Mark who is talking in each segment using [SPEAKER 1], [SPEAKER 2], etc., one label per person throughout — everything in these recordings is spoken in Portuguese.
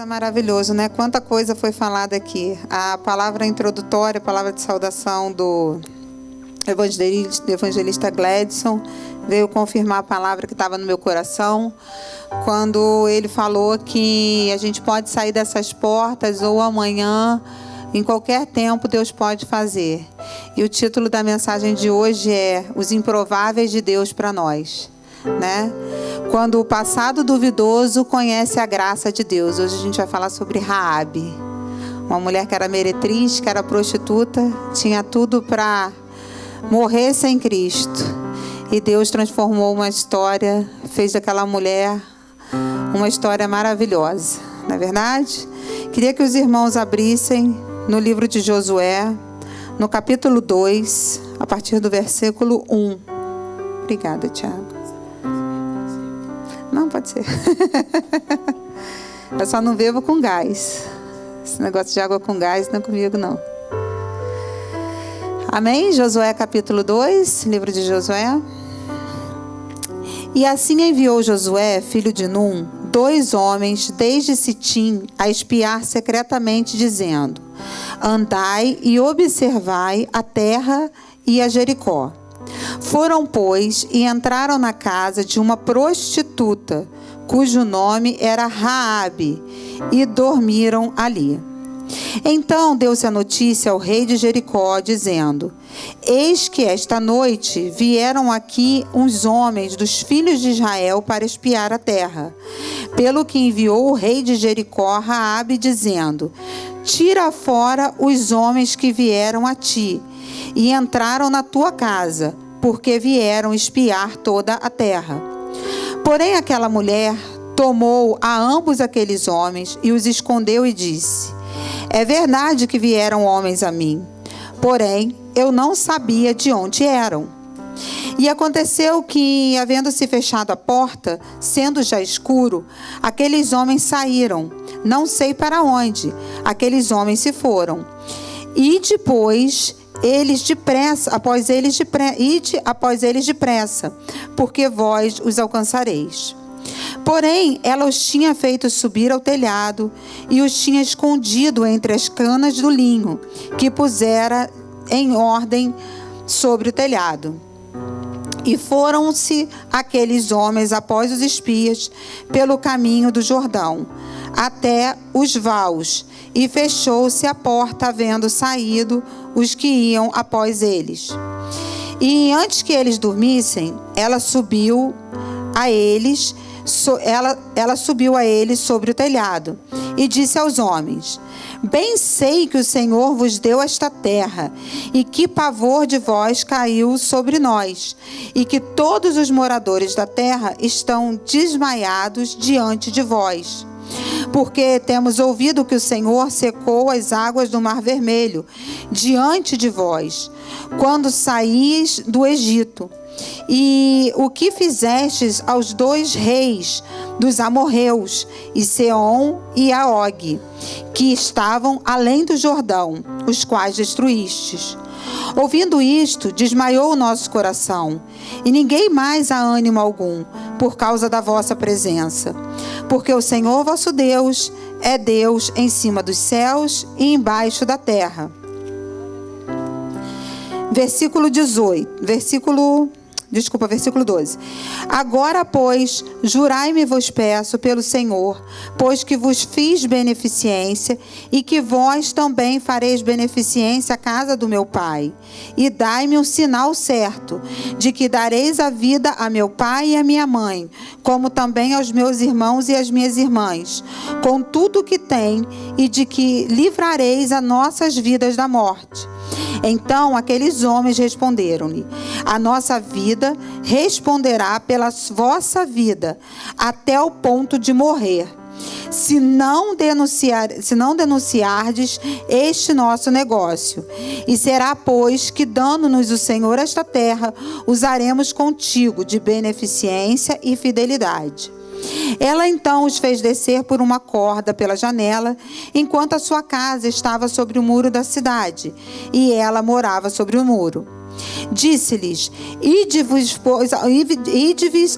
[SPEAKER 1] Maravilhoso, né? Quanta coisa foi falada aqui. A palavra introdutória, a palavra de saudação do evangelista Gladson veio confirmar a palavra que estava no meu coração, quando ele falou que a gente pode sair dessas portas ou amanhã, em qualquer tempo Deus pode fazer. E o título da mensagem de hoje é Os Improváveis de Deus para nós, né? Quando o passado duvidoso conhece a graça de Deus. Hoje a gente vai falar sobre Raabe, uma mulher que era meretriz, que era prostituta, tinha tudo para morrer sem Cristo. E Deus transformou uma história, fez daquela mulher uma história maravilhosa, não é verdade? Queria que os irmãos abrissem no livro de Josué, no capítulo 2, a partir do versículo 1. Obrigada, Tiago. Não, pode ser. Eu só não bebo com gás. Esse negócio de água com gás não é comigo, não. Amém? Josué capítulo 2, livro de Josué. E assim enviou Josué, filho de Num, 2 homens desde Sitim a espiar secretamente, dizendo: andai e observai a terra e a Jericó. Foram, pois, e entraram na casa de uma prostituta, cujo nome era Raabe, e dormiram ali. Então deu-se a notícia ao rei de Jericó, dizendo: eis que esta noite vieram aqui uns homens dos filhos de Israel para espiar a terra. Pelo que enviou o rei de Jericó a Raabe, dizendo: tira fora os homens que vieram a ti e entraram na tua casa, porque vieram espiar toda a terra. Porém aquela mulher tomou a ambos aqueles homens e os escondeu e disse: é verdade que vieram homens a mim, porém eu não sabia de onde eram. E aconteceu que, havendo-se fechado a porta, sendo já escuro, aqueles homens saíram, não sei para onde, aqueles homens se foram. E depois após eles depressa, porque vós os alcançareis. Porém, ela os tinha feito subir ao telhado e os tinha escondido entre as canas do linho, que pusera em ordem sobre o telhado. E foram-se aqueles homens após os espias pelo caminho do Jordão, até os vaus, e fechou-se a porta, havendo saído os que iam após eles. E antes que eles dormissem, ela subiu a eles sobre o telhado e disse aos homens: bem sei que o Senhor vos deu esta terra, e que pavor de vós caiu sobre nós, e que todos os moradores da terra estão desmaiados diante de vós. Porque temos ouvido que o Senhor secou as águas do Mar Vermelho diante de vós, quando saís do Egito. E o que fizestes aos 2 reis dos amorreus, e Seom e Og, que estavam além do Jordão, os quais destruístes. Ouvindo isto, desmaiou o nosso coração, e ninguém mais há ânimo algum, por causa da vossa presença. Porque o Senhor vosso Deus é Deus em cima dos céus e embaixo da terra. Versículo 12. Agora, pois, jurai-me, vos peço, pelo Senhor, pois que vos fiz beneficência, e que vós também fareis beneficência à casa do meu pai. E dai-me um sinal certo, de que dareis a vida a meu pai e a minha mãe, como também aos meus irmãos e às minhas irmãs, com tudo o que tem, e de que livrareis as nossas vidas da morte. Então aqueles homens responderam-lhe: a nossa vida responderá pela vossa vida, até o ponto de morrer, se não denunciardes este nosso negócio. E será, pois, que, dando-nos o Senhor esta terra, usaremos contigo de beneficência e fidelidade. Ela então os fez descer por uma corda pela janela, enquanto a sua casa estava sobre o muro da cidade, e ela morava sobre o muro. Disse-lhes: ide-vos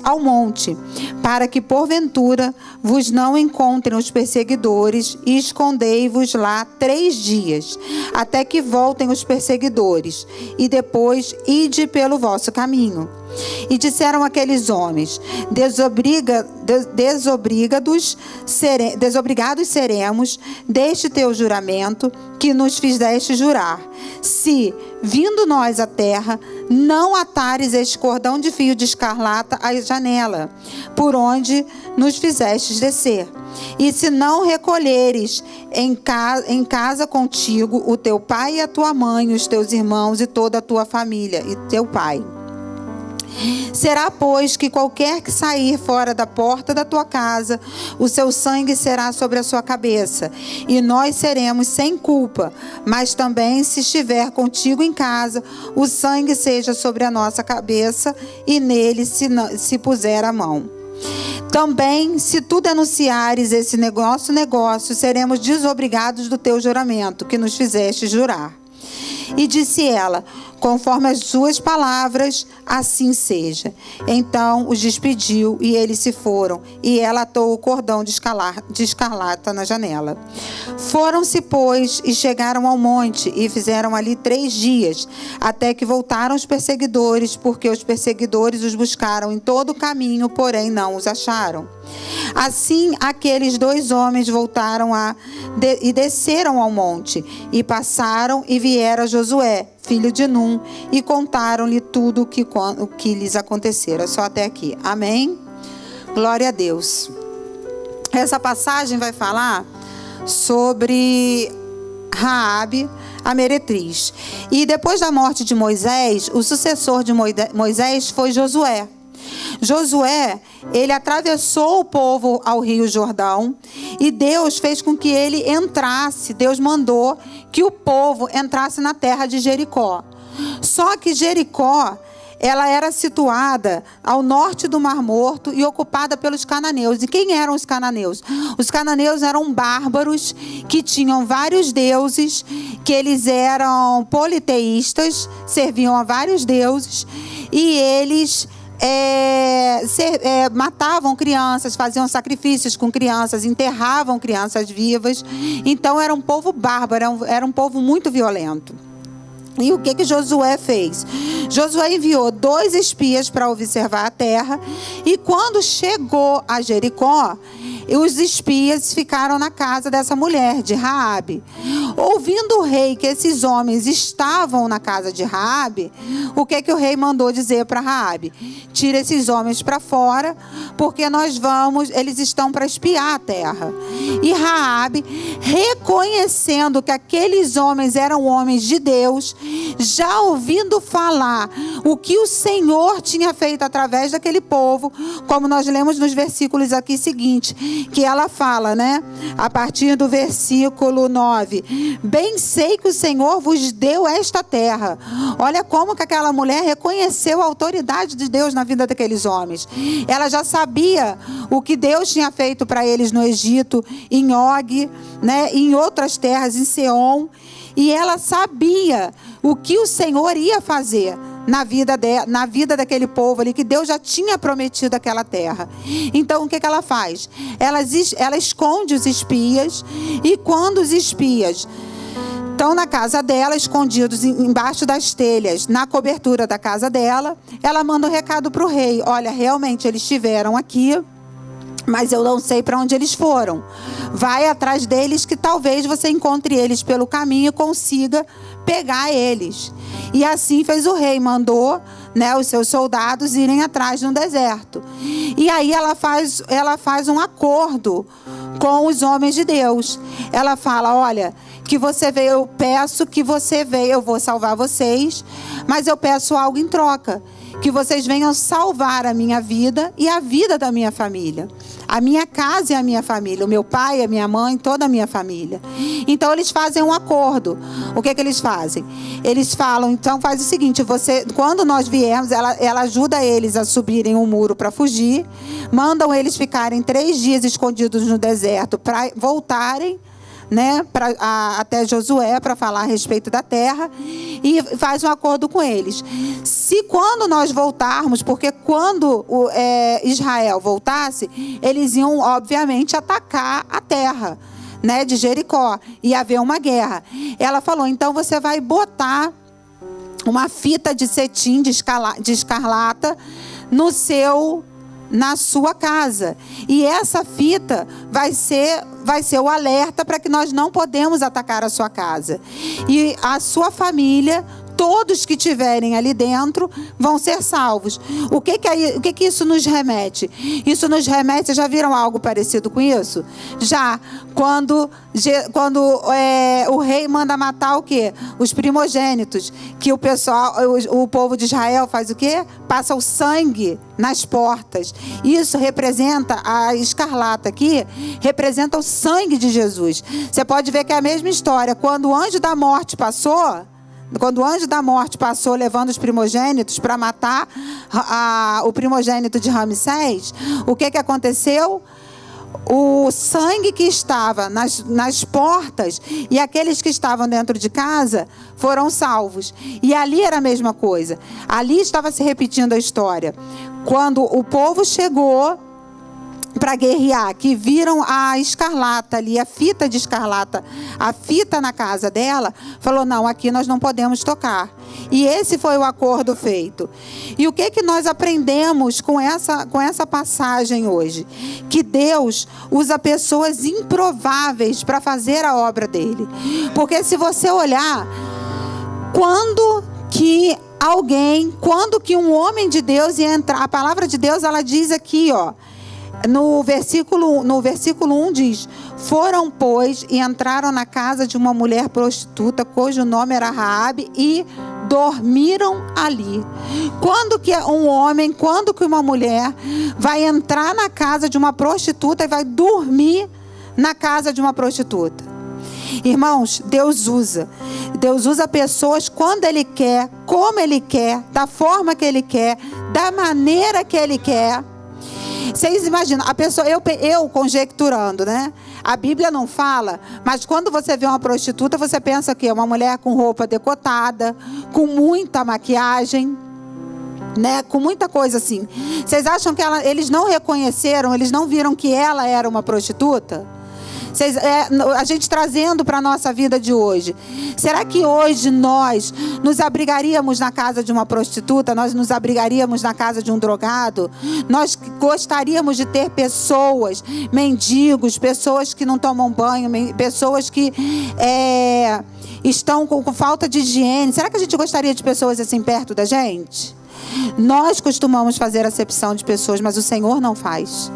[SPEAKER 1] ao monte, para que porventura vos não encontrem os perseguidores, e escondei-vos lá 3 dias, até que voltem os perseguidores, e depois ide pelo vosso caminho. E disseram aqueles homens: desobrigados seremos deste teu juramento que nos fizeste jurar, se, vindo nós à terra, não atares este cordão de fio de escarlata à janela, por onde nos fizestes descer. E se não recolheres em casa contigo o teu pai e a tua mãe, os teus irmãos e toda a tua família e teu pai. Será, pois, que qualquer que sair fora da porta da tua casa, o seu sangue será sobre a sua cabeça, e nós seremos sem culpa. Mas também, se estiver contigo em casa, o sangue seja sobre a nossa cabeça, e nele se puser a mão. Também, se tu denunciares esse negócio, seremos desobrigados do teu juramento, que nos fizeste jurar. E disse ela: conforme as suas palavras, assim seja. Então os despediu e eles se foram, e ela atou o cordão de escarlata na janela. Foram-se, pois, e chegaram ao monte, e fizeram ali 3 dias, até que voltaram os perseguidores, porque os perseguidores os buscaram em todo o caminho, porém não os acharam. Assim, aqueles 2 homens voltaram e desceram ao monte, e passaram e vieram a Josué, filho de Num, e contaram-lhe tudo o que lhes acontecera. Só até aqui. Amém? Glória a Deus. Essa passagem vai falar sobre Raabe, a meretriz. E depois da morte de Moisés, o sucessor de Moisés foi Josué. Josué, ele atravessou o povo ao Rio Jordão, e Deus fez com que ele entrasse, Deus mandou que o povo entrasse na terra de Jericó. Só que Jericó, ela era situada ao norte do Mar Morto e ocupada pelos cananeus. E quem eram os cananeus? Os cananeus eram bárbaros que tinham vários deuses, que eles eram politeístas, serviam a vários deuses, e eles matavam crianças, faziam sacrifícios com crianças, enterravam crianças vivas. Então era um povo bárbaro, era um povo muito violento. E o que Josué fez? Josué enviou 2 espias para observar a terra, e quando chegou a Jericó, os espias ficaram na casa dessa mulher, de Raabe. Ouvindo o rei que esses homens estavam na casa de Raabe, o que o rei mandou dizer para Raabe? Tira esses homens para fora, porque eles estão para espiar a terra. E Raabe, reconhecendo que aqueles homens eram homens de Deus, já ouvindo falar o que o Senhor tinha feito através daquele povo, como nós lemos nos versículos aqui seguintes, que ela fala, né? A partir do versículo 9: bem sei que o Senhor vos deu esta terra. Olha como que aquela mulher reconheceu a autoridade de Deus na vida daqueles homens. Ela já sabia o que Deus tinha feito para eles no Egito, em Og, né? Em outras terras, em Seom. E ela sabia o que o Senhor ia fazer na vida daquele povo ali, que Deus já tinha prometido aquela terra. Então o que ela faz? Ela esconde os espias, e quando os espias estão na casa dela, escondidos embaixo das telhas, na cobertura da casa dela, ela manda um recado para o rei: olha, realmente eles estiveram aqui, mas eu não sei para onde eles foram. Vai atrás deles, que talvez você encontre eles pelo caminho e consiga pegar eles. E assim fez o rei, mandou, né, os seus soldados irem atrás no deserto. E aí ela faz um acordo com os homens de Deus. Ela fala: olha, que você veio, eu peço que você veio, eu vou salvar vocês, mas eu peço algo em troca: que vocês venham salvar a minha vida e a vida da minha família, a minha casa e a minha família, o meu pai, a minha mãe, toda a minha família. Então eles fazem um acordo. O que eles fazem? Eles falam: então faz o seguinte, quando nós viermos, ela ajuda eles a subirem o muro para fugir, mandam eles ficarem 3 dias escondidos no deserto para voltarem né, até Josué para falar a respeito da terra e faz um acordo com eles. Se quando nós voltarmos, porque quando Israel voltasse, eles iam obviamente atacar a terra, né, de Jericó, ia haver uma guerra. Ela falou: então você vai botar uma fita de cetim de escarlata na sua casa. E essa fita vai ser o alerta para que nós não podemos atacar a sua casa. E a sua família, todos que estiverem ali dentro, vão ser salvos. O que isso nos remete? Isso nos remete, vocês já viram algo parecido com isso? Já, quando o rei manda matar o quê? Os primogênitos. Que o povo de Israel faz o quê? Passa o sangue nas portas. Isso representa, a escarlata aqui, representa o sangue de Jesus. Você pode ver que é a mesma história. Quando o anjo da morte passou levando os primogênitos para matar o primogênito de Ramsés, o que aconteceu? O sangue que estava nas portas e aqueles que estavam dentro de casa foram salvos. E ali era a mesma coisa. Ali estava se repetindo a história. Quando o povo chegou para guerrear, que viram a escarlata ali, a fita de escarlata, a fita na casa dela, falou: não, aqui nós não podemos tocar. E esse foi o acordo feito. E o que nós aprendemos com essa passagem hoje? Que Deus usa pessoas improváveis para fazer a obra dele. Porque se você olhar, quando que um homem de Deus ia entrar, a palavra de Deus, ela diz aqui, ó, no versículo 1 diz: foram, pois, e entraram na casa de uma mulher prostituta, cujo nome era Raabe, e dormiram ali. Quando que uma mulher vai entrar na casa de uma prostituta e vai dormir na casa de uma prostituta? Irmãos, Deus usa pessoas quando Ele quer, como Ele quer, da forma que Ele quer, da maneira que Ele quer. Vocês imaginam, a pessoa, eu conjecturando, né? A Bíblia não fala, mas quando você vê uma prostituta, você pensa que é uma mulher com roupa decotada, com muita maquiagem, né? Com muita coisa assim. Vocês acham que eles não reconheceram, eles não viram que ela era uma prostituta? A gente trazendo para a nossa vida de hoje. Será que hoje nós nos abrigaríamos na casa de uma prostituta? Nós nos abrigaríamos na casa de um drogado? Nós gostaríamos de ter pessoas, mendigos, pessoas que não tomam banho, pessoas que estão com falta de higiene? Será que a gente gostaria de pessoas assim perto da gente? Nós costumamos fazer acepção de pessoas, mas o Senhor não faz.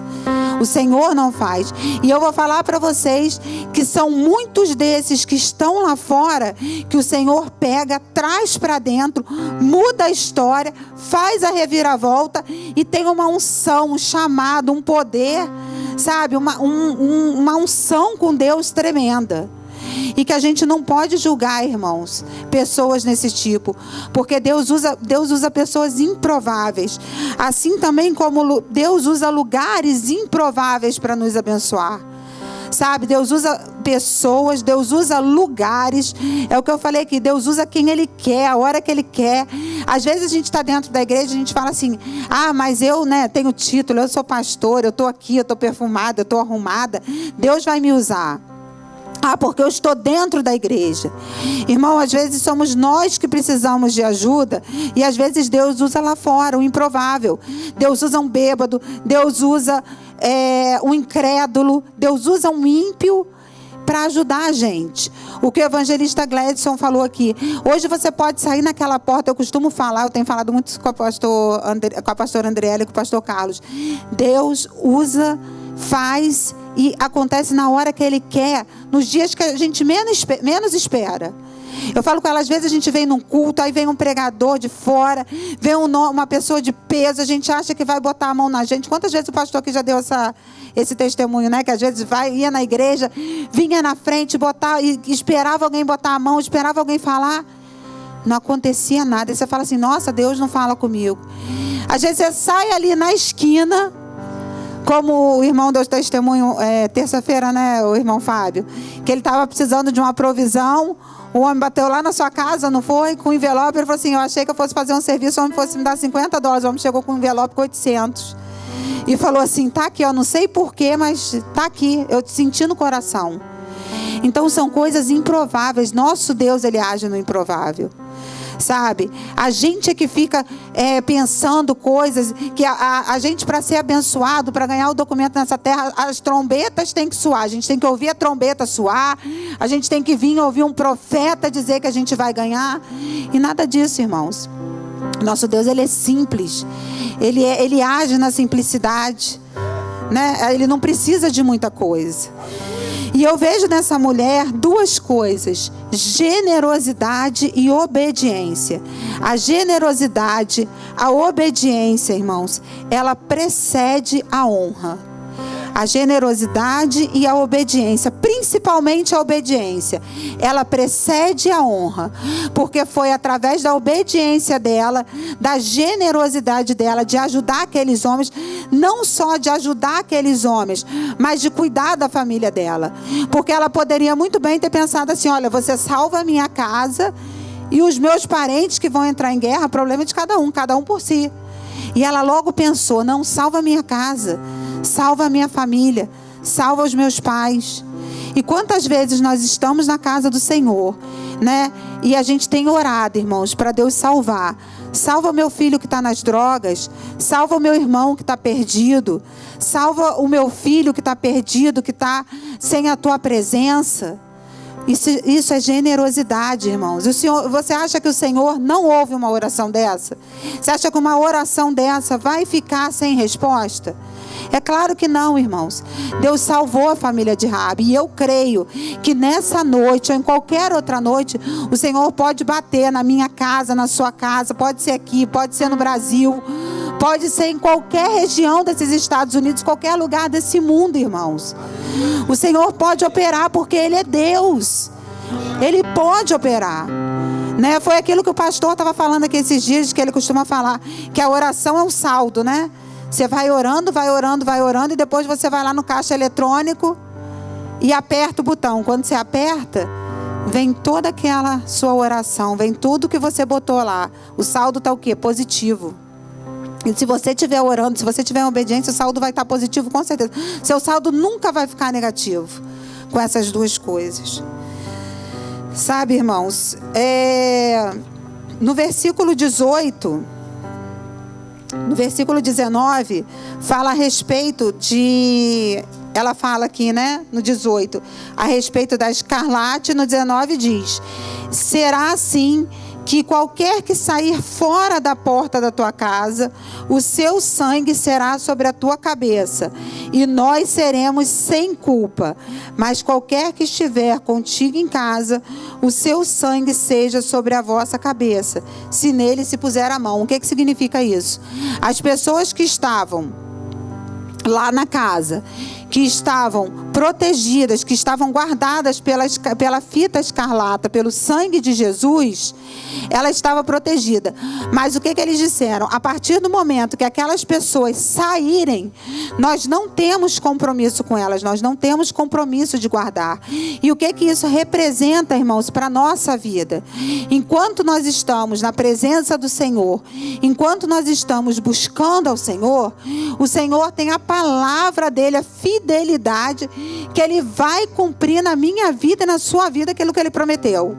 [SPEAKER 1] O Senhor não faz. E eu vou falar para vocês que são muitos desses que estão lá fora, que o Senhor pega, traz para dentro, muda a história, faz a reviravolta e tem uma unção, um chamado, um poder, sabe? Uma unção com Deus tremenda. E que a gente não pode julgar, irmãos, pessoas nesse tipo, porque Deus usa pessoas improváveis, assim também como Deus usa lugares improváveis para nos abençoar, sabe? Deus usa pessoas, Deus usa lugares, é o que eu falei aqui, Deus usa quem Ele quer, a hora que Ele quer. Às vezes a gente está dentro da igreja, a gente fala assim: ah, mas eu, né, tenho título, eu sou pastor, eu estou aqui, eu estou perfumada, eu estou arrumada, Deus vai me usar. Ah, porque eu estou dentro da igreja. Irmão, às vezes somos nós que precisamos de ajuda e às vezes Deus usa lá fora o improvável. Deus usa um bêbado, Deus usa um incrédulo, Deus usa um ímpio para ajudar a gente. O que o evangelista Gladson falou aqui. Hoje você pode sair naquela porta, eu costumo falar, eu tenho falado muito com a pastora Andriela e com o pastor Carlos. Deus usa, faz e acontece na hora que Ele quer, nos dias que a gente menos espera. Eu falo com ela, às vezes a gente vem num culto, aí vem um pregador de fora, vem uma pessoa de peso, a gente acha que vai botar a mão na gente. Quantas vezes o pastor aqui já deu esse testemunho, né? Que às vezes ia na igreja, vinha na frente, e esperava alguém botar a mão, esperava alguém falar. Não acontecia nada. E você fala assim: nossa, Deus não fala comigo. Às vezes você sai ali na esquina, Como o irmão deu testemunho terça-feira, né, o irmão Fábio, que ele estava precisando de uma provisão. O homem bateu lá na sua casa, não foi? Com um envelope. Ele falou assim: eu achei que eu fosse fazer um serviço, o homem fosse me dar $50. O homem chegou com um envelope com 800. E falou assim: tá aqui, eu não sei porquê, mas tá aqui. Eu te senti no coração. Então são coisas improváveis. Nosso Deus, Ele age no improvável. Sabe? A gente é que fica pensando coisas que a gente, para ser abençoado, para ganhar o documento nessa terra, as trombetas têm que soar. A gente tem que ouvir a trombeta soar. A gente tem que vir ouvir um profeta dizer que a gente vai ganhar. E nada disso, irmãos. Nosso Deus, Ele é simples. Ele age na simplicidade, né? Ele não precisa de muita coisa. E eu vejo nessa mulher duas coisas: generosidade e obediência. A generosidade, a obediência, irmãos, ela precede a honra. A generosidade e a obediência, principalmente a obediência, ela precede a honra, porque foi através da obediência dela, da generosidade dela, de ajudar aqueles homens, não só de ajudar aqueles homens, mas de cuidar da família dela, porque ela poderia muito bem ter pensado assim: olha, você salva a minha casa e os meus parentes que vão entrar em guerra, problema de cada um por si. E ela logo pensou: não, salva a minha casa, salva a minha família, salva os meus pais. E quantas vezes nós estamos na casa do Senhor, né? E a gente tem orado, irmãos, para Deus salvar. Salva o meu filho que está nas drogas, salva o meu irmão que está perdido, salva o meu filho que está perdido, que está sem a tua presença. Isso é generosidade, irmãos. Você acha que o Senhor não ouve uma oração dessa? Você acha que uma oração dessa vai ficar sem resposta? É claro que não, irmãos. Deus salvou a família de Raabe. E eu creio que nessa noite, ou em qualquer outra noite, o Senhor pode bater na minha casa, na sua casa. Pode ser aqui, pode ser no Brasil, pode ser em qualquer região desses Estados Unidos, qualquer lugar desse mundo, irmãos. O Senhor pode operar, porque Ele é Deus. Ele pode operar, né? Foi aquilo que o pastor estava falando aqui esses dias, que ele costuma falar, que a oração é um saldo, né? Você vai orando, e depois você vai lá no caixa eletrônico e aperta o botão. Quando você aperta, vem toda aquela sua oração, vem tudo que você botou lá. O saldo está o quê? Positivo. E se você estiver orando, se você estiver em obediência, o saldo vai estar positivo, com certeza. Seu saldo nunca vai ficar negativo com essas duas coisas. Sabe, irmãos, no versículo 18, no versículo 19, fala a respeito de... Ela fala aqui, né, no 18, a respeito da escarlate. No 19 diz: será assim que qualquer que sair fora da porta da tua casa, o seu sangue será sobre a tua cabeça, e nós seremos sem culpa. Mas qualquer que estiver contigo em casa, o seu sangue seja sobre a vossa cabeça, se nele se puser a mão. O que significa isso? As pessoas que estavam lá na casa, que estavam protegidas, que estavam guardadas pela fita escarlata, pelo sangue de Jesus, ela estava protegida. Mas o que eles disseram? A partir do momento que aquelas pessoas saírem, nós não temos compromisso com elas, nós não temos compromisso de guardar. E o que isso representa, irmãos, para a nossa vida? Enquanto nós estamos na presença do Senhor, enquanto nós estamos buscando ao Senhor, o Senhor tem a palavra dele, a fidelidade, que Ele vai cumprir na minha vida e na sua vida aquilo que Ele prometeu.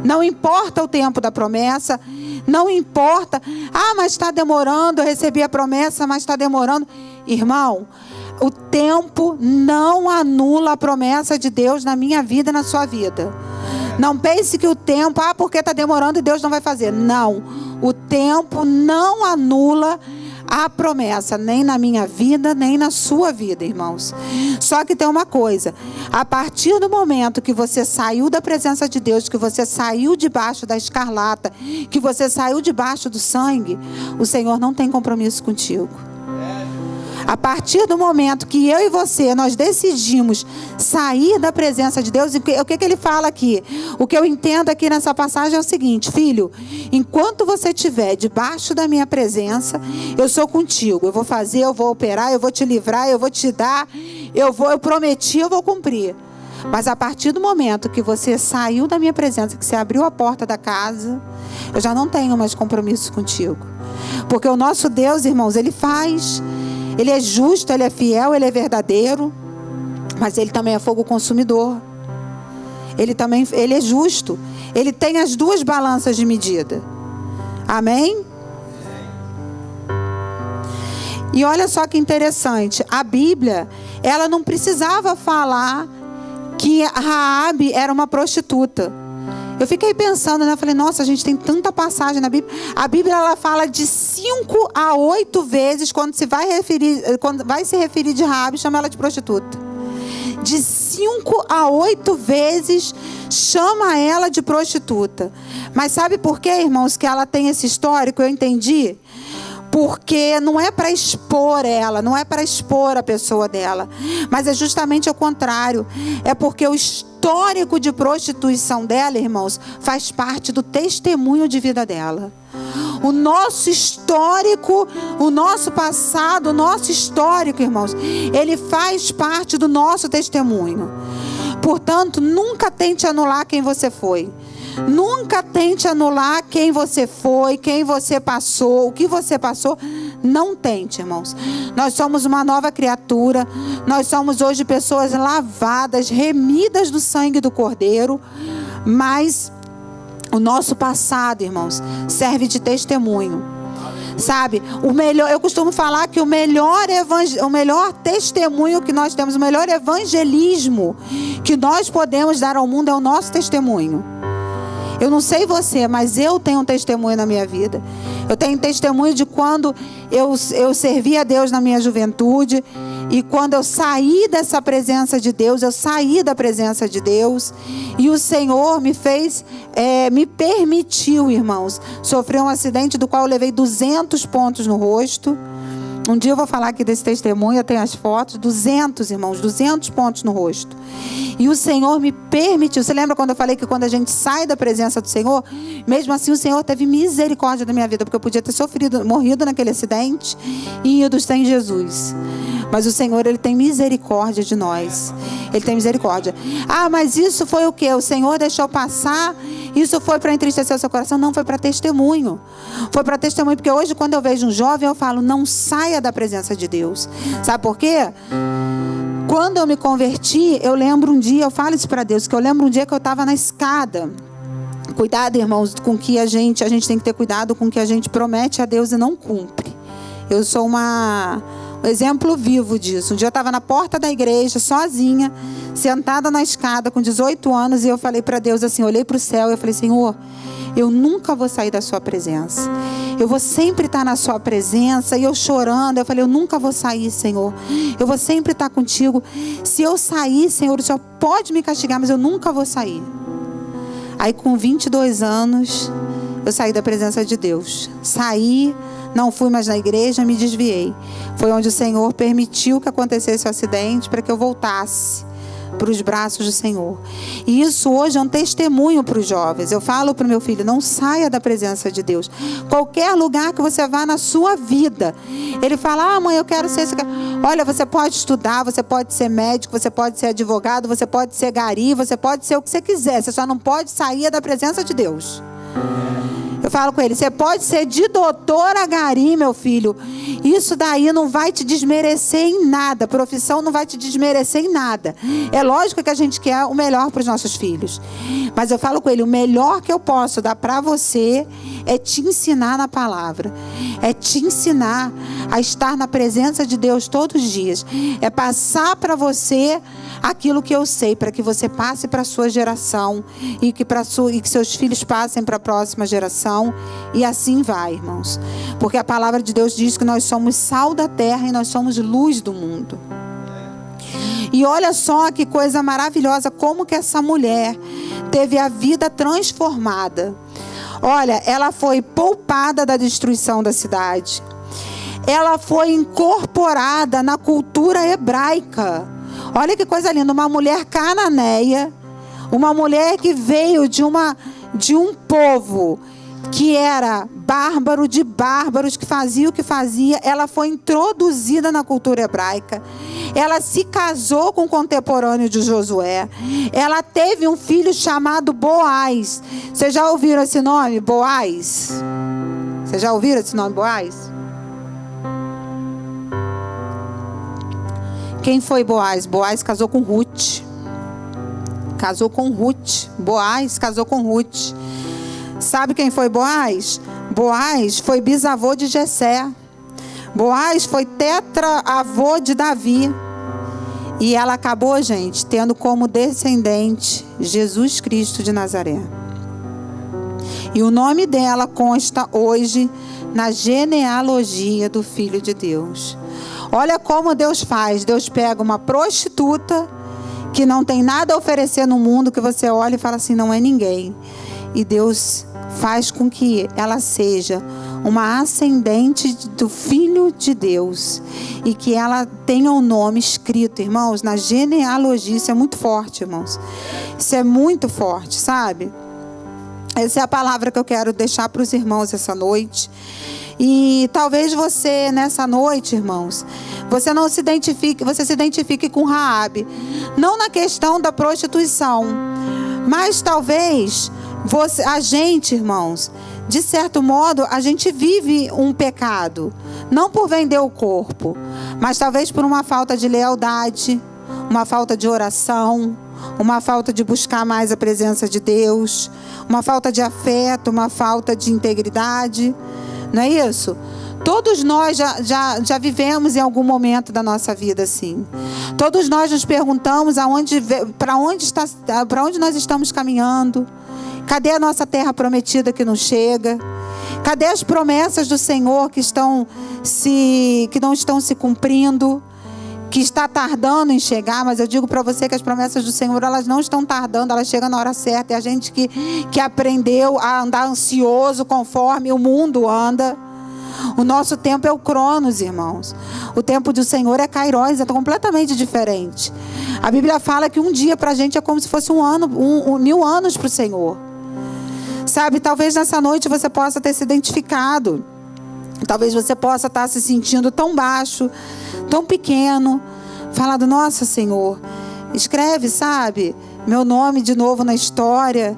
[SPEAKER 1] Não importa o tempo da promessa, não importa, mas está demorando, eu recebi a promessa, mas está demorando. Irmão, o tempo não anula a promessa de Deus na minha vida e na sua vida. Não pense que o tempo, porque está demorando e Deus não vai fazer. Não, o tempo não anula a promessa, nem na minha vida, nem na sua vida, irmãos. Só que tem uma coisa: a partir do momento que você saiu da presença de Deus, que você saiu debaixo da escarlata, que você saiu debaixo do sangue, o Senhor não tem compromisso contigo. A partir do momento que eu e você, nós decidimos sair da presença de Deus, o que ele fala aqui? O que eu entendo aqui nessa passagem é o seguinte: filho, enquanto você estiver debaixo da minha presença, eu sou contigo. Eu vou fazer, eu vou operar, eu vou te livrar, eu vou te dar, eu prometi, eu vou cumprir. Mas a partir do momento que você saiu da minha presença, que você abriu a porta da casa, eu já não tenho mais compromisso contigo. Porque o nosso Deus, irmãos, Ele faz... Ele é justo, Ele é fiel, Ele é verdadeiro, mas Ele também é fogo consumidor. Ele é justo. Ele tem as duas balanças de medida. Amém? E olha só que interessante. A Bíblia, ela não precisava falar que Raabe era uma prostituta. Eu fiquei pensando, né? Eu falei, nossa, a gente tem tanta passagem na Bíblia. A Bíblia, ela fala de 5 a 8 vezes quando vai se referir de Raabe, chama ela de prostituta. De 5 a 8 vezes chama ela de prostituta. Mas sabe por quê, irmãos, que ela tem esse histórico? Eu entendi. Porque não é para expor ela, não é para expor a pessoa dela, mas é justamente ao contrário. É porque o histórico de prostituição dela, irmãos, faz parte do testemunho de vida dela. O nosso histórico, o nosso passado, o nosso histórico, irmãos, ele faz parte do nosso testemunho. Portanto, nunca tente anular quem você foi. Nunca tente anular quem você foi, quem você passou, o que você passou. Não tente, irmãos. Nós somos uma nova criatura. Nós somos hoje pessoas lavadas, remidas do sangue do Cordeiro. Mas o nosso passado, irmãos, serve de testemunho. Sabe, eu costumo falar que o melhor testemunho que nós temos, o melhor evangelismo que nós podemos dar ao mundo é o nosso testemunho. Eu não sei você, mas eu tenho um testemunho na minha vida. Eu tenho testemunho de quando eu servi a Deus na minha juventude. E quando eu saí dessa presença de Deus, eu saí da presença de Deus. E o Senhor me permitiu, irmãos, sofrer um acidente do qual eu levei 200 pontos no rosto. Um dia eu vou falar aqui desse testemunho, eu tenho as fotos, 200, irmãos, 200 pontos no rosto. E o Senhor me permitiu. Você lembra quando eu falei que quando a gente sai da presença do Senhor, mesmo assim o Senhor teve misericórdia da minha vida, porque eu podia ter morrido naquele acidente e ido sem Jesus. Mas o Senhor, Ele tem misericórdia de nós. Ele tem misericórdia. Ah, mas isso foi o quê? O Senhor deixou passar? Isso foi para entristecer o seu coração? Não, foi para testemunho. Foi para testemunho, porque hoje quando eu vejo um jovem, eu falo, não saia da presença de Deus. Sabe por quê? Quando eu me converti, eu lembro um dia, eu falo isso para Deus, que eu lembro um dia que eu estava na escada. Cuidado, irmãos, com que a gente tem que ter cuidado com o que a gente promete a Deus e não cumpre. Eu sou um exemplo vivo disso. Um dia eu estava na porta da igreja, sozinha, sentada na escada, com 18 anos, e eu falei para Deus assim, olhei para o céu e eu falei, Senhor, eu nunca vou sair da sua presença. Eu vou sempre estar na sua presença. E eu chorando, eu falei, eu nunca vou sair, Senhor. Eu vou sempre estar contigo. Se eu sair, Senhor, o Senhor pode me castigar, mas eu nunca vou sair. Aí com 22 anos, eu saí da presença de Deus. Saí, não fui mais na igreja, me desviei. Foi onde o Senhor permitiu que acontecesse o acidente para que eu voltasse para os braços do Senhor. E isso hoje é um testemunho para os jovens. Eu falo para o meu filho, não saia da presença de Deus. Qualquer lugar que você vá na sua vida, ele fala, mãe, eu quero ser isso. Olha, você pode estudar, você pode ser médico, você pode ser advogado, você pode ser gari, você pode ser o que você quiser. Você só não pode sair da presença de Deus. Eu falo com ele, você pode ser de doutor a gari, meu filho. Isso daí não vai te desmerecer em nada. Profissão não vai te desmerecer em nada. É lógico que a gente quer o melhor para os nossos filhos. Mas eu falo com ele, o melhor que eu posso dar para você é te ensinar na palavra. É te ensinar a estar na presença de Deus todos os dias. É passar para você aquilo que eu sei, para que você passe para a sua geração e que seus filhos passem para a próxima geração, e assim vai, irmãos. Porque a palavra de Deus diz que nós somos sal da terra e nós somos luz do mundo. E olha só que coisa maravilhosa, como que essa mulher teve a vida transformada. Olha, ela foi poupada da destruição da cidade. ela foi incorporada na cultura hebraica. Olha que coisa linda, uma mulher cananeia, uma mulher que veio de um povo que era bárbaro, de bárbaros, que fazia o que fazia. Ela foi introduzida na cultura hebraica. Ela se casou com o contemporâneo de Josué. Ela teve um filho chamado Boaz. Vocês já ouviram esse nome, Boaz? Vocês já ouviram esse nome, Boaz? Quem foi Boaz? Boaz casou com Ruth. Casou com Ruth. Boaz casou com Ruth. Sabe quem foi Boaz? Boaz foi bisavô de Jessé. Boaz foi tetravô de Davi. E ela acabou, gente, tendo como descendente Jesus Cristo de Nazaré. E o nome dela consta hoje na genealogia do Filho de Deus. Olha como Deus faz. Deus pega uma prostituta que não tem nada a oferecer no mundo, que você olha e fala assim, não é ninguém. E Deus faz com que ela seja uma ascendente do Filho de Deus. E que ela tenha o nome escrito, irmãos, na genealogia. Isso é muito forte, irmãos. Isso é muito forte, sabe? Essa é a palavra que eu quero deixar para os irmãos essa noite. E talvez você, nessa noite, irmãos, você se identifique com Raabe. Não na questão da prostituição, mas talvez a gente, irmãos, de certo modo, a gente vive um pecado. Não por vender o corpo, mas talvez por uma falta de lealdade, uma falta de oração, uma falta de buscar mais a presença de Deus, uma falta de afeto, uma falta de integridade. Não é isso? Todos nós já vivemos em algum momento da nossa vida assim. Todos nós nos perguntamos para onde nós estamos caminhando. Cadê a nossa terra prometida que não chega? Cadê as promessas do Senhor que não estão se cumprindo? Que está tardando em chegar, mas eu digo para você que as promessas do Senhor, elas não estão tardando, elas chegam na hora certa. É a gente que aprendeu a andar ansioso conforme o mundo anda. O nosso tempo é o Cronos, irmãos. O tempo do Senhor é Kairos, é completamente diferente. A Bíblia fala que um dia para a gente é como se fosse 1000 anos para o Senhor. Sabe, talvez nessa noite você possa ter se identificado. Talvez você possa estar se sentindo tão baixo, tão pequeno, falando, nossa, Senhor, escreve, sabe, meu nome de novo na história,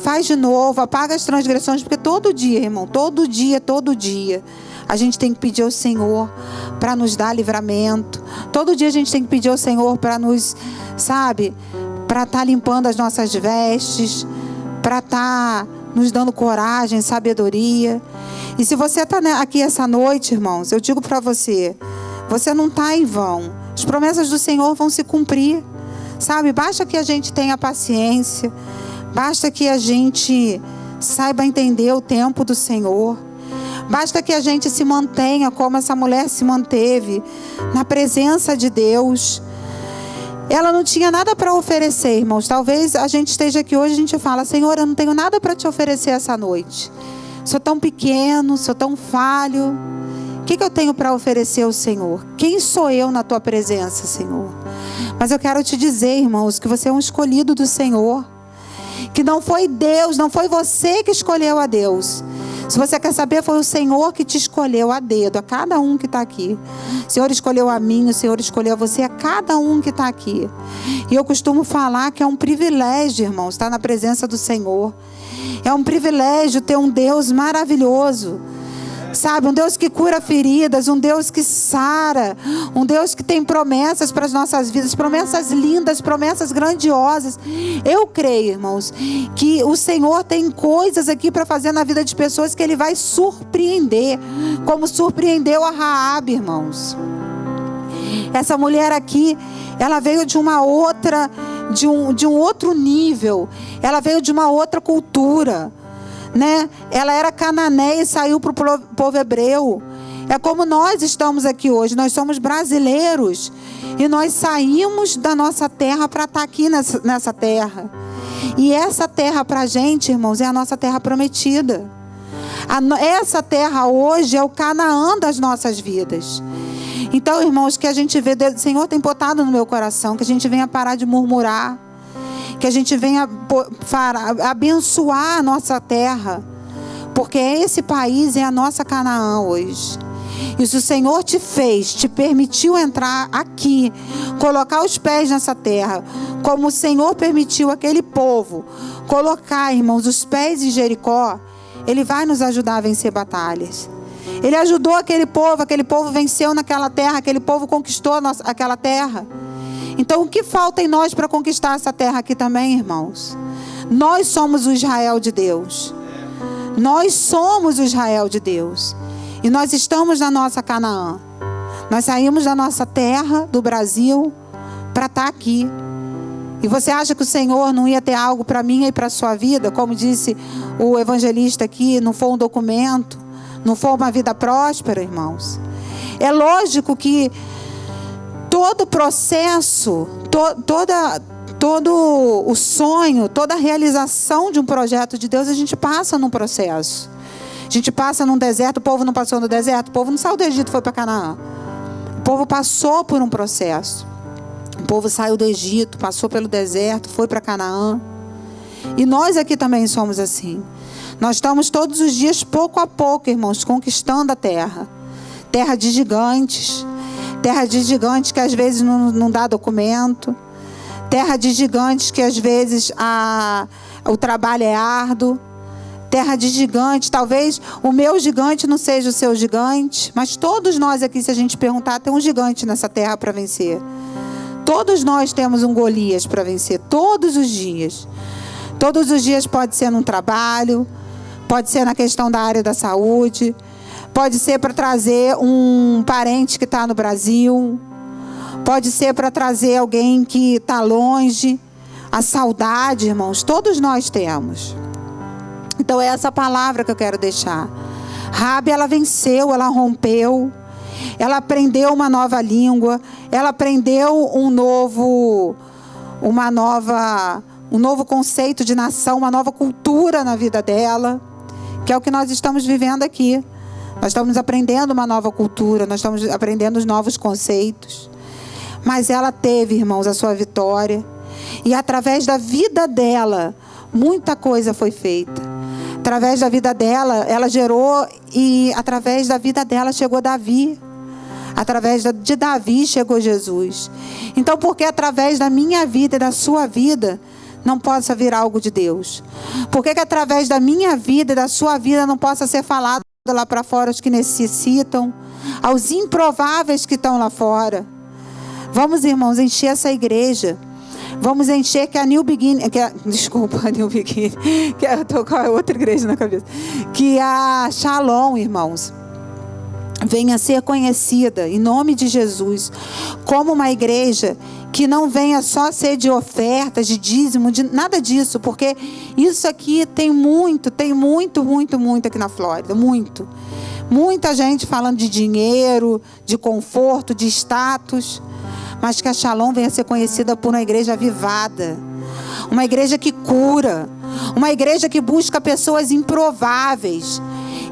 [SPEAKER 1] faz de novo, apaga as transgressões, porque todo dia, irmão, todo dia, a gente tem que pedir ao Senhor para nos dar livramento. Todo dia a gente tem que pedir ao Senhor para nos, sabe, para estar limpando as nossas vestes, para estar nos dando coragem, sabedoria. E se você está aqui essa noite, irmãos, eu digo para você, você não está em vão. As promessas do Senhor vão se cumprir, sabe? Basta que a gente tenha paciência, basta que a gente saiba entender o tempo do Senhor, basta que a gente se mantenha como essa mulher se manteve, na presença de Deus. Ela não tinha nada para oferecer, irmãos. Talvez a gente esteja aqui hoje e a gente fala, Senhor, eu não tenho nada para te oferecer essa noite. Sou tão pequeno, sou tão falho. O que eu tenho para oferecer ao Senhor? Quem sou eu na tua presença, Senhor? Mas eu quero te dizer, irmãos, que você é um escolhido do Senhor. Que não foi Deus, não foi você que escolheu a Deus. Se você quer saber, foi o Senhor que te escolheu a dedo, a cada um que está aqui. O Senhor escolheu a mim, o Senhor escolheu a você, a cada um que está aqui. E eu costumo falar que é um privilégio, irmãos, estar na presença do Senhor. É um privilégio ter um Deus maravilhoso. Sabe, um Deus que cura feridas, um Deus que sara, um Deus que tem promessas para as nossas vidas, promessas lindas, promessas grandiosas. Eu creio, irmãos, que o Senhor tem coisas aqui para fazer na vida de pessoas que Ele vai surpreender, como surpreendeu a Raabe, irmãos. Essa mulher aqui, ela veio de uma outra, de um outro nível, ela veio de uma outra cultura. Né? Ela era cananeia e saiu para o povo hebreu. É como nós estamos aqui hoje. Nós somos brasileiros e nós saímos da nossa terra para estar aqui nessa terra. E essa terra para a gente, irmãos, é a nossa terra prometida. Essa terra hoje é o Canaã das nossas vidas. Então, irmãos, que a gente vê, o Senhor tem botado no meu coração, que a gente venha parar de murmurar, que a gente venha abençoar a nossa terra, porque esse país é a nossa Canaã hoje. E se o Senhor te fez, te permitiu entrar aqui, colocar os pés nessa terra, como o Senhor permitiu aquele povo colocar, irmãos, os pés em Jericó, Ele vai nos ajudar a vencer batalhas. Ele ajudou aquele povo venceu naquela terra, aquele povo conquistou aquela terra. Então, o que falta em nós para conquistar essa terra aqui também, irmãos? Nós somos o Israel de Deus. Nós somos o Israel de Deus. E nós estamos na nossa Canaã. Nós saímos da nossa terra, do Brasil, para estar aqui. E você acha que o Senhor não ia ter algo para mim e para a sua vida? Como disse o evangelista aqui, não foi um documento, não foi uma vida próspera, irmãos. É lógico que todo o processo, todo o sonho, toda a realização de um projeto de Deus, a gente passa num processo. A gente passa num deserto, o povo não passou no deserto, o povo não saiu do Egito e foi para Canaã. O povo passou por um processo. O povo saiu do Egito, passou pelo deserto, foi para Canaã. E nós aqui também somos assim. Nós estamos todos os dias, pouco a pouco, irmãos, conquistando a terra. Terra de gigantes. Terra de gigantes que às vezes não dá documento. Terra de gigantes que às vezes o trabalho é árduo. Terra de gigante, talvez o meu gigante não seja o seu gigante, mas todos nós aqui, se a gente perguntar, tem um gigante nessa terra para vencer. Todos nós temos um Golias para vencer, todos os dias. Todos os dias pode ser num trabalho, pode ser na questão da área da saúde, pode ser para trazer um parente que está no Brasil, pode ser para trazer alguém que está longe. A saudade, irmãos, todos nós temos. Então é essa palavra que eu quero deixar. Raabe, ela venceu, ela rompeu, ela aprendeu uma nova língua, ela aprendeu um novo conceito de nação, uma nova cultura na vida dela, que é o que nós estamos vivendo aqui. Nós estamos aprendendo uma nova cultura, nós estamos aprendendo os novos conceitos. Mas ela teve, irmãos, a sua vitória. E através da vida dela, muita coisa foi feita. Através da vida dela, ela gerou, e através da vida dela chegou Davi. Através de Davi chegou Jesus. Então, por que através da minha vida e da sua vida não possa vir algo de Deus? Por que através da minha vida e da sua vida não possa ser falado lá para fora aos que necessitam, aos improváveis que estão lá fora? Vamos, irmãos, encher essa igreja. Vamos encher que a New Beginning, a New Beginning, que eu estou com a outra igreja na cabeça, que a Shalom, irmãos, venha ser conhecida, em nome de Jesus, como uma igreja que não venha só ser de ofertas, de dízimo, de nada disso, porque isso aqui tem muito aqui na Flórida, muito. Muita gente falando de dinheiro, de conforto, de status, mas que a Shalom venha ser conhecida por uma igreja avivada, uma igreja que cura, uma igreja que busca pessoas improváveis,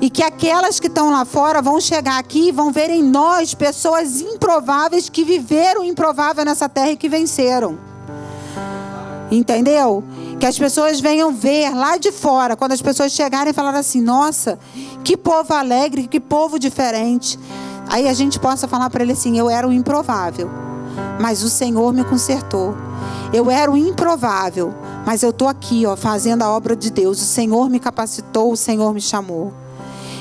[SPEAKER 1] e que aquelas que estão lá fora vão chegar aqui e vão ver em nós pessoas improváveis que viveram o improvável nessa terra e que venceram. Entendeu? Que as pessoas venham ver lá de fora, quando as pessoas chegarem e falarem assim: nossa, que povo alegre, que povo diferente. Aí a gente possa falar para ele assim: eu era o improvável, mas o Senhor me consertou. Eu era o improvável, mas eu estou aqui, fazendo a obra de Deus. O Senhor me capacitou, o Senhor me chamou.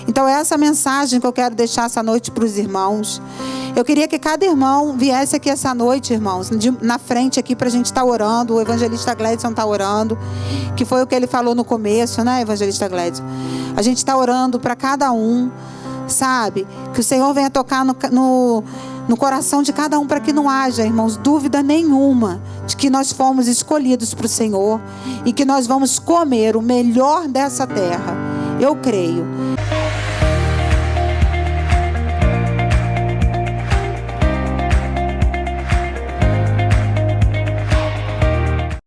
[SPEAKER 1] Então é essa mensagem que eu quero deixar essa noite para os irmãos. Eu queria que cada irmão viesse aqui essa noite, irmãos, na frente aqui para a gente estar orando. O evangelista Gledson está orando, que foi o que ele falou no começo, né, evangelista Gledson? A gente está orando para cada um, sabe? Que o Senhor venha tocar no coração de cada um, para que não haja, irmãos, dúvida nenhuma de que nós fomos escolhidos para o Senhor e que nós vamos comer o melhor dessa terra. Eu creio.